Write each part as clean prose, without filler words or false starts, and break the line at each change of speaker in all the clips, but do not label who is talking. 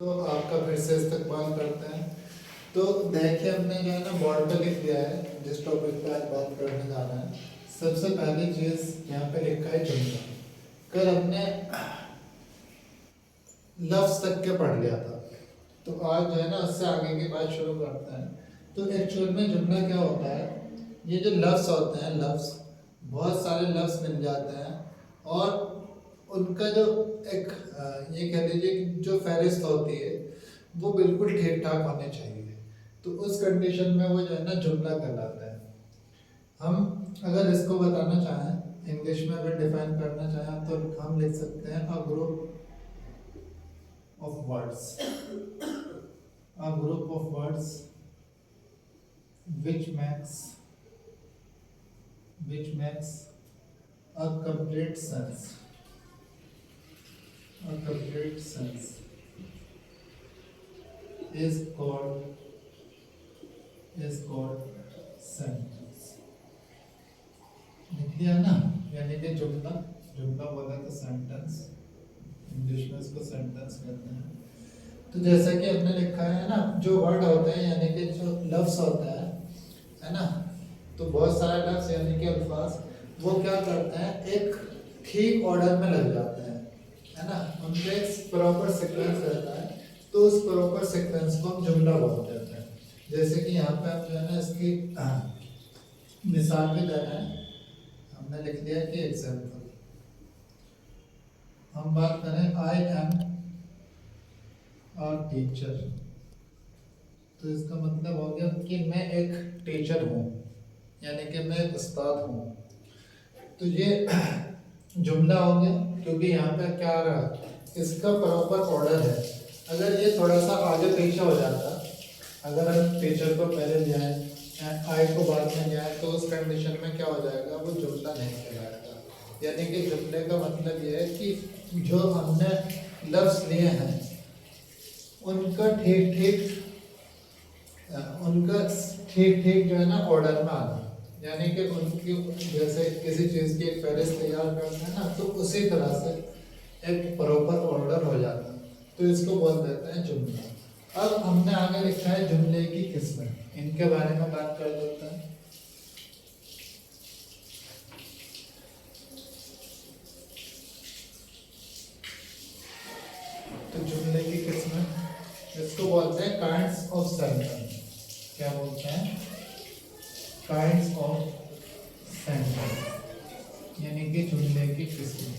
तो आपका फिर से इस्तकबाल करते हैं। तो देखिए हमने जो है ना बोर्ड पे लिख दिया है जिस टॉपिक पे आज बात करने जा रहे हैं। सबसे पहली चीज यहाँ पे लिखा है जुमला। कल हमने लफ्ज तक के पढ़ लिया था, तो आज जो है ना उससे आगे की बात शुरू करते हैं। तो एक्चुअल में जुमला क्या होता है, ये जो लफ्ज होते हैं, लफ्ज बहुत सारे लफ्ज मिल जाते हैं और उनका जो एक ये कह लीजिए कि जो फहरिस्त होती है वो बिल्कुल ठीक ठाक होने चाहिए। तो उस कंडीशन में वो जो है ना जुमला कहलाता है। हम अगर इसको बताना चाहें, इंग्लिश में अगर डिफाइन करना चाहें तो हम लिख सकते हैं a group of words, a group of words which makes a complete sense, is called sentence। लिख दिया ना, यानी कि जुमला बोला तो सेंटेंस, इंग्लिश में इसको सेंटेंस कहते हैं। तो जैसा कि हमने लिखा है ना, जो वर्ड होते हैं यानी कि जो लफ्ज होता है ना, तो बहुत सारे लफ्ज यानी कि अल्फाज वो क्या करते हैं, एक ठीक ऑर्डर में लग जाते हैं, है ना, उनका एक प्रॉपर सीक्वेंस रहता है। तो उस प्रॉपर सीक्वेंस को हम जुमला बोलते हैं। जैसे कि यहाँ पे हम जो है ना इसकी मिसाल भी दे रहे हैं। हमने लिख दिया कि एग्जाम्पल, हम बात करें आई एम और टीचर। तो इसका मतलब हो गया कि मैं एक टीचर हूँ, यानी कि मैं एक उस्ताद हूँ। तो ये जुमला हो गया, क्योंकि यहाँ पे क्या आ रहा है, इसका प्रॉपर ऑर्डर है। अगर ये थोड़ा सा आगे पीछे हो जाता, अगर हम टीचर को पहले ले आए, आई को बाद में ले आए, तो उस कंडीशन में क्या हो जाएगा, वो जुमला नहीं कहलाएगा। यानी कि जुमले का मतलब ये है कि जो हमने लफ्ज लिए हैं उनका ठीक ठीक जो है ना ऑर्डर में आना, यानी कि उनकी जैसे किसी चीज़ की एक फहरिस्त तैयार करते हैं ना, तो उसी तरह से एक प्रॉपर ऑर्डर हो जाता है। तो इसको बोल देते हैं जुमला। अब हमने आगे लिखा है जुमले की किस्में, इनके बारे में बात कर लेते हैं। तो जुमले की किस्में, इसको बोलते हैं काइंड्स ऑफ सेंटेंस। क्या बोलते हैं, काइंड्स ऑफ सेंटेंस, यानी कि जुमले की किस्में।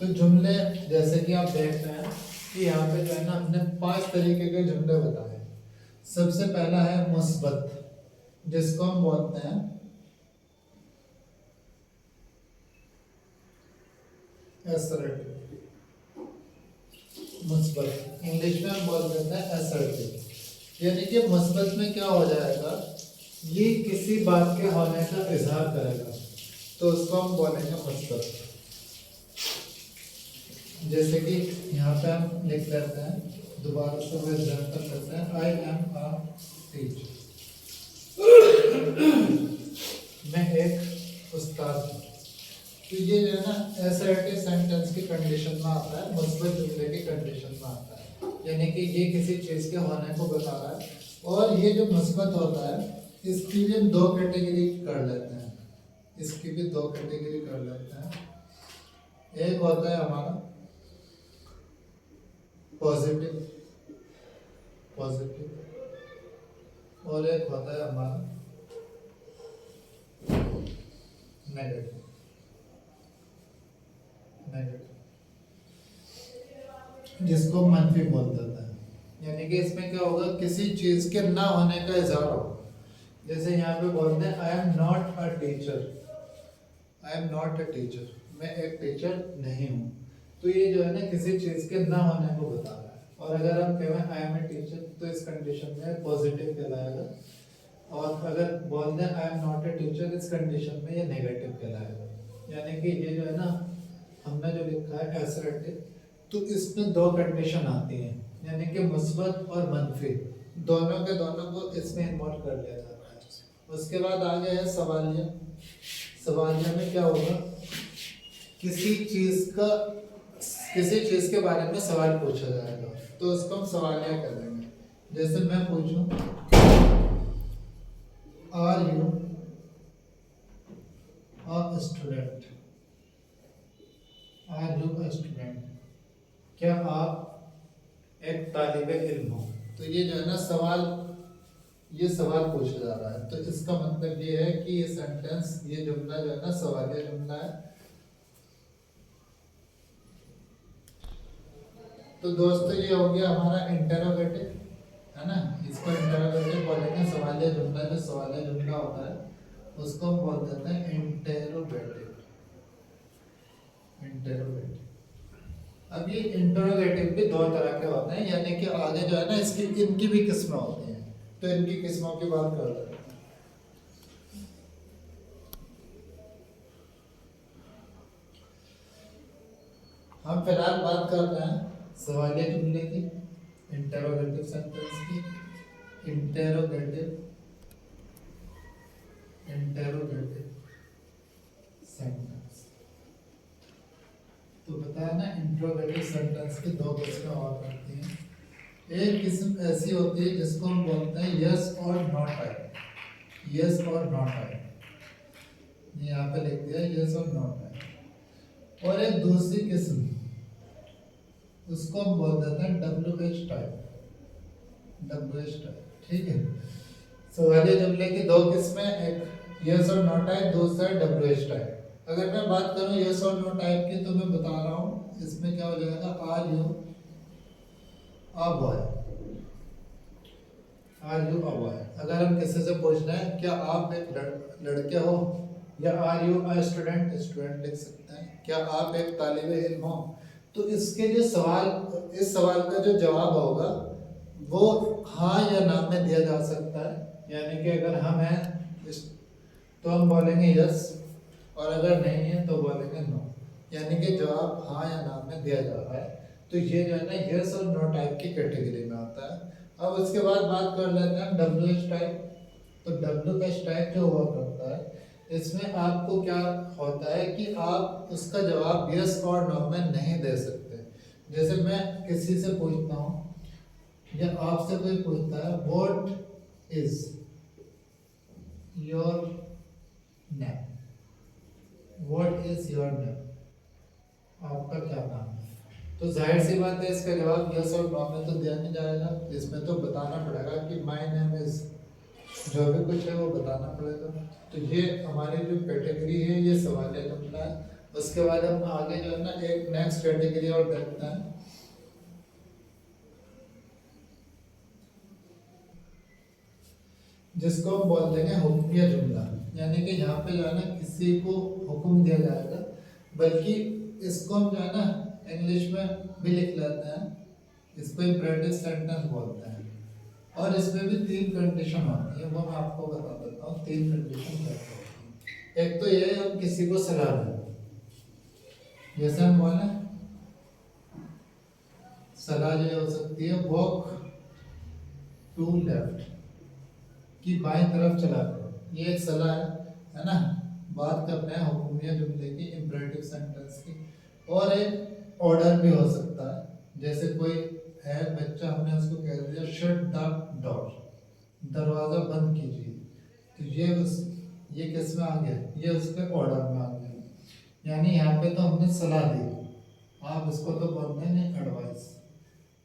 तो जुमले जैसे कि आप देख रहे हैं कि यहाँ पे जो है ना हमने 5 तरीके के जुमले बताए। सबसे पहला है मुस्बत, जिसको हम बोलते हैं असर्टिव। मुस्बत इंग्लिश में हम बोल देते हैं असर्टिव, यानी कि मुस्बत में क्या हो जाएगा, ये किसी बात के होने का इजहार करेगा, तो उसको हम बोलेंगे मुस्बत। जैसे कि यहाँ पे हम लिख लेते हैं, दोबारा से वो एग्जाम्पल करते हैं, आई एम अ टीचर, मैं एक उस्ताद हूँ। तो ये जो है ना असर्टिव सेंटेंस की कंडीशन में आता है, मुस्बत जुमले की कंडीशन में आता है, यानी कि ये किसी चीज़ के होने को बता रहा है। और ये जो मुस्बत होता है इसकी भी हम 2 कैटेगरी कर लेते हैं, इसकी भी 2 कैटेगरी कर लेते हैं। एक होता है हमारा पॉजिटिव और एक होता है हमारा नेगेटिव। जिसको मनफी बोल देता है, यानी कि इसमें क्या होगा, किसी चीज के ना होने का इजहार होगा। जैसे यहाँ पे बोलते हैं I am not a teacher, मैं एक टीचर नहीं हूँ। तो ये जो है ना किसी चीज के ना होने को बता रहा है। और अगर हम कहें आई एम ए टीचर, तो इस कंडीशन में पॉजिटिव कहलाएगा। और अगर बोलते हैं I am not a teacher, इस कंडीशन में ये नेगेटिव कहलाएगा। यानी कि ये जो है ना हमने जो लिखा है असर्टिव, तो इसमें 2 कंडीशन आती हैं, यानी कि मुस्बत और मनफी, दोनों के दोनों को इसमें इन्वॉल्व कर लिया जाता है। उसके बाद आगे है सवालिया। सवालिया में क्या होगा, किसी चीज के बारे में सवाल पूछा जाएगा। तो उसको हम सवालिया कर देंगे। जैसे मैं पूछूं are you a student, are you a student, क्या आप एक तालिबे इल्म हो। तो ये जो है ना सवाल, ये सवाल पूछा जा रहा है, तो इसका मतलब ये है कि ये सेंटेंस, ये जुमला जो है ना सवालिया जुमला है। तो दोस्तों ये हो गया हमारा इंटरोगेटिव, है ना, इसको इंटरोगेटिव बोलेंगे। सवालिया जुमला, जो सवालिया जुमला होता है उसको हम बोल देते हैं इंटरोगेटिव, इंटरोगेटिव। अब ये इंटरोगेटिव भी दो तरह के होते हैं, यानी कि आगे जो है ना इसकी इनकी भी किस्में होती हैं, तो इनकी किस्मों की बात कर लेते हैं। हम फिलहाल बात कर रहे हैं सवालिया जुमले की, इंटरोगेटिव सेंटेंस की। Interrogative, interrogative sentence. तो बताया ना इंटरोगेटिव सेंटेंस की दो किस्में और होती हैं। एक किस्म ऐसी होती है जिसको हम बोलते हैं यस और नो टाइप, यस और नो टाइप, यहाँ पे लिख दिया यस और नो टाइप। और एक दूसरी किस्म, उसको हम बोल देते हैं WH टाइप, WH टाइप, ठीक है। सवालिया जुमले की दो किस्में, एक यस और नो टाइप, दूसरा WH टाइप। अगर मैं बात करूं यस और नो टाइप की, तो मैं बता रहा हूं इसमें क्या हो जाएगा, are you a boy, are you a boy. अगर हम किसी से पूछ रहे हैं क्या आप एक लड़के हो, या are you a student, student लिख सकते हैं, क्या आप एक तालिबे इल्म हो। तो इसके जो सवाल, इस सवाल का जो जवाब होगा वो हाँ या ना में दिया जा सकता है। यानी कि अगर हम हैं तो हम बोलेंगे यस, और अगर नहीं है तो बोलेंगे नो, यानी कि जवाब हाँ या ना में दिया जा रहा है। तो ये जो है ना यस और नो टाइप की कैटेगरी में आता है। अब उसके बाद बात कर लेते हैं WH टाइप। तो WH टाइप जो हुआ करता है, इसमें आपको क्या होता है कि आप उसका जवाब यस और नो में नहीं दे सकते। जैसे मैं किसी से पूछता हूँ या आपसे कोई पूछता है what is your name, what is your name, आपका क्या नाम है। तो जाहिर सी बात है इसका जवाब यस और नो में तो दिया नहीं जाएगा, इसमें तो बताना पड़ेगा कि माय नेम इज, जो भी कुछ है वो बताना पड़ेगा। तो ये हमारी जो कैटेगरी है ये सवालिया जुमला है। उसके बाद हम आगे जो है ना एक नेक्स्ट कैटेगरी और देखते हैं, जिसको हम बोल देंगे हुक्मिया जुमला। यानी कि यहाँ पे जो है ना किसी को हुक्म दिया जाएगा, बल्कि इसको हम जो है ना इंग्लिश में भी लिख लेते हैं, इसको इम्परेटिव सेंटेंस बोलते हैं। और इसमें भी तीन कंडीशन होती है, वो मैं आपको बता देता हूँ। तीन कंडीशन क्या होती है। एक तो ये है हम किसी को सलाह दें, जैसे हम बोले सलाह ये हो सकती है वॉक टू लेफ्ट, कि बाएं तरफ चला करो, ये एक सलाह है ना। बात कर रहे हैं हुक्मिया जुमले की, इम्परेटिव सेंटेंस की। और एक ऑर्डर भी हो सकता है, जैसे कोई है बच्चा, हमने उसको कह दिया शट द डोर, दरवाजा बंद कीजिए, तो ये किस में आ गया, ये उसके ऑर्डर में आ गया। यानी यहाँ पे तो हमने सलाह दी, आप इसको तो बोल देंगे एडवाइस,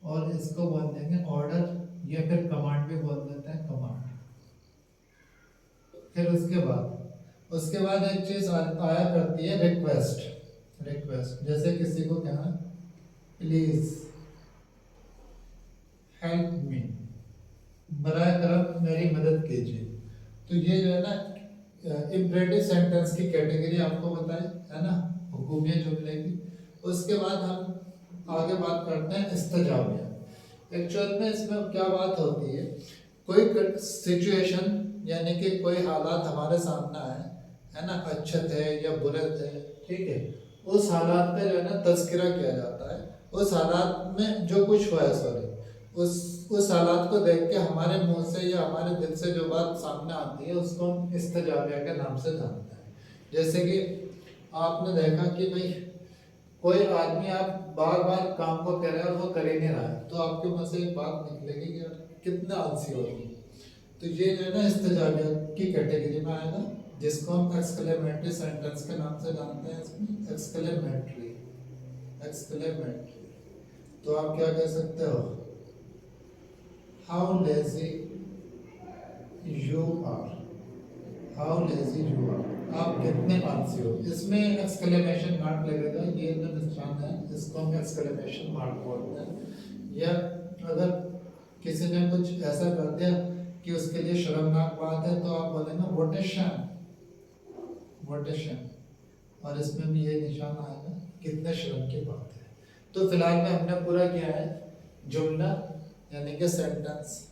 और इसको बोल देंगे ऑर्डर, या फिर कमांड भी बोल देते हैं, कमांड। फिर उसके बाद एक चीज आया करती है रिक्वेस्ट, रिक्वेस्ट। जैसे किसी को कहना प्लीज हेल्प मी, बराए करम मेरी मदद कीजिए। तो ये जो है ना इम्परेटिव सेंटेंस की कैटेगरी आपको बताई है ना, हुक्मिया जुमले की। उसके बाद हम आगे बात करते हैं इस्तजाबिया। एक्चुअल में इसमें क्या बात होती है, कोई सिचुएशन यानी कि कोई हालात हमारे सामने आए, है ना, अच्छे थे या बुरे थे, ठीक है, उस हालात में जो है ना तज़किरा किया जाता है। उस हालात में जो कुछ हुआ है, सॉरी, उस हालात को देख के हमारे मुंह से या हमारे दिल से जो बात सामने आती है उसको हम इस्तजाबिया के नाम से जानते हैं। जैसे कि आपने देखा कि भाई कोई आदमी आप बार बार काम को कह रहे हैं और वो कर ही नहीं रहा है, तो आपके मुंह से एक बात निकलेगी कि यार कितना आलसी हो तुम। तो ये जो है ना इस्तेजाबियत की कैटेगरी में आएगा, जिसको हम एक्सक्लेमेटरी सेंटेंस के नाम से जानते हैं। इसमें एक्सक्लेमेटरी, एक्सक्लेमेटरी। तो आप क्या कह सकते हो, how lazy you are, how lazy you are, आप कितने आलसी हो। इसमें एक्सक्लेमेशन मार्क लगेगा, ये जो निशान है इसको हम एक्सक्लेमेशन मार्क बोलते हैं। या अगर किसी ने कुछ ऐसा कर दिया कि उसके लिए शर्मनाक बात है, तो आप बोलेंगे what A sham, what A sham. और इसमें भी ये निशान आएगा, कितने शर्म की बात है। तो फिलहाल में हमने पूरा किया है जुमला यानी कि सेंटेंस।